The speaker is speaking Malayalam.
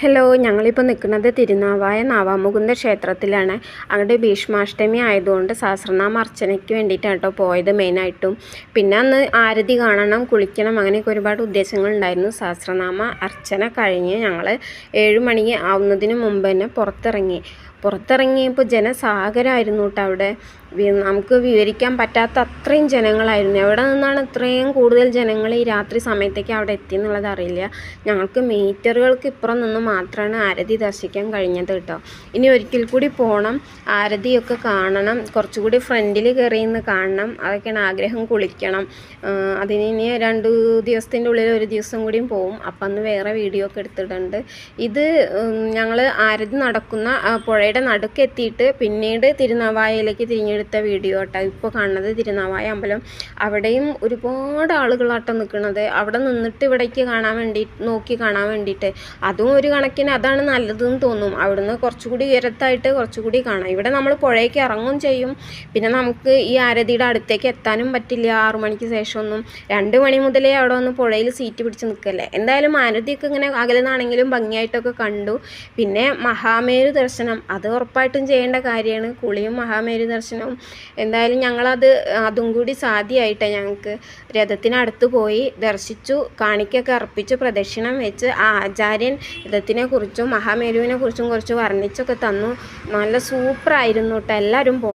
ഹലോ, ഞങ്ങളിപ്പോൾ നിൽക്കുന്നത് തിരുനാവായ നാവാമുകുന്ദ ക്ഷേത്രത്തിലാണ്. അങ്ങോട്ട് ഭീഷ്മാഷ്ടമി ആയതുകൊണ്ട് സഹസ്രനാമ അർച്ചനയ്ക്ക് വേണ്ടിയിട്ടാണ് കേട്ടോ പോയത് മെയിനായിട്ടും. പിന്നെ അന്ന് ആരതി കാണണം, കുളിക്കണം, അങ്ങനെയൊക്കെ ഒരുപാട് ഉദ്ദേശങ്ങളുണ്ടായിരുന്നു. സഹസ്രനാമ അർച്ചന കഴിഞ്ഞ് ഞങ്ങൾ 7 മണി ആവുന്നതിന് മുമ്പ് തന്നെ പുറത്തിറങ്ങിയപ്പോൾ ജനസാഗരമായിരുന്നു കേട്ടോ അവിടെ. നമുക്ക് വിവരിക്കാൻ പറ്റാത്ത അത്രയും ജനങ്ങളായിരുന്നു. എവിടെ നിന്നാണ് ഇത്രയും കൂടുതൽ ജനങ്ങൾ ഈ രാത്രി സമയത്തേക്ക് അവിടെ എത്തിയെന്നുള്ളത് അറിയില്ല. ഞങ്ങൾക്ക് മീറ്ററുകൾക്ക് ഇപ്പുറം നിന്ന് മാത്രമാണ് ആരതി ദർശിക്കാൻ കഴിഞ്ഞത് കേട്ടോ. ഇനി ഒരിക്കൽ കൂടി പോകണം, ആരതിയൊക്കെ കാണണം, കുറച്ചുകൂടി ഫ്രണ്ടിൽ കയറി നിന്ന് കാണണം, അതൊക്കെയാണ് ആഗ്രഹം. കുളിക്കണം. അതിന് ഇനി 2 ദിവസത്തിൻ്റെ ഉള്ളിൽ 1 ദിവസം കൂടിയും പോവും. അപ്പം അന്ന് വേറെ വീഡിയോ ഒക്കെ എടുത്തിട്ടുണ്ട്. ഇത് ഞങ്ങൾ ആരതി നടക്കുന്ന പുഴയുടെ നടുക്കെത്തിയിട്ട് പിന്നീട് തിരുനാവായയിലേക്ക് തിരിഞ്ഞെടുത്ത വീഡിയോ കേട്ടോ ഇപ്പോൾ കാണുന്നത്. തിരുനാവായ അമ്പലം, അവിടെയും ഒരുപാട് ആളുകളാട്ടോ നിൽക്കുന്നത്. അവിടെ നിന്നിട്ട് ഇവിടേക്ക് നോക്കി കാണാൻ വേണ്ടിയിട്ട് അതും ഒരു കണക്കിന് അതാണ് നല്ലതെന്ന് തോന്നും. അവിടുന്ന് കുറച്ചുകൂടി ഉയരത്തായിട്ട് കുറച്ചുകൂടി കാണാം. ഇവിടെ നമ്മൾ പുഴയ്ക്ക് ഇറങ്ങും ചെയ്യും. പിന്നെ നമുക്ക് ഈ ആരതിയുടെ അടുത്തേക്ക് എത്താനും പറ്റില്ല 6 മണിക്ക് ശേഷമൊന്നും. 2 മണി മുതലേ അവിടെ വന്ന് പുഴയിൽ സീറ്റ് പിടിച്ച് നിൽക്കല്ലേ. എന്തായാലും ആരതിയൊക്കെ ഇങ്ങനെ അകലുന്നാണെങ്കിലും ഭംഗിയായിട്ടൊക്കെ കണ്ടു. പിന്നെ മഹാമേരു ദർശനം അത് ഉറപ്പായിട്ടും ചെയ്യേണ്ട കാര്യമാണ്. കുളിയും മഹാമേരു ദർശനവും. എന്തായാലും അതും കൂടി സാധ്യമായിട്ടാണ്. ഞങ്ങൾക്ക് രഥത്തിനടുത്ത് പോയി ദർശിച്ചു, കാണിക്കൊക്കെ അർപ്പിച്ചു, പ്രദക്ഷിണം വെച്ച് ആ ആചാര്യൻ രഥത്തിനെ കുറിച്ചും മഹാമേരുവിനെ കുറിച്ചും കുറച്ച് വർണ്ണിച്ചൊക്കെ തന്നു. നല്ല സൂപ്പറായിരുന്നു കേട്ടോ. എല്ലാവരും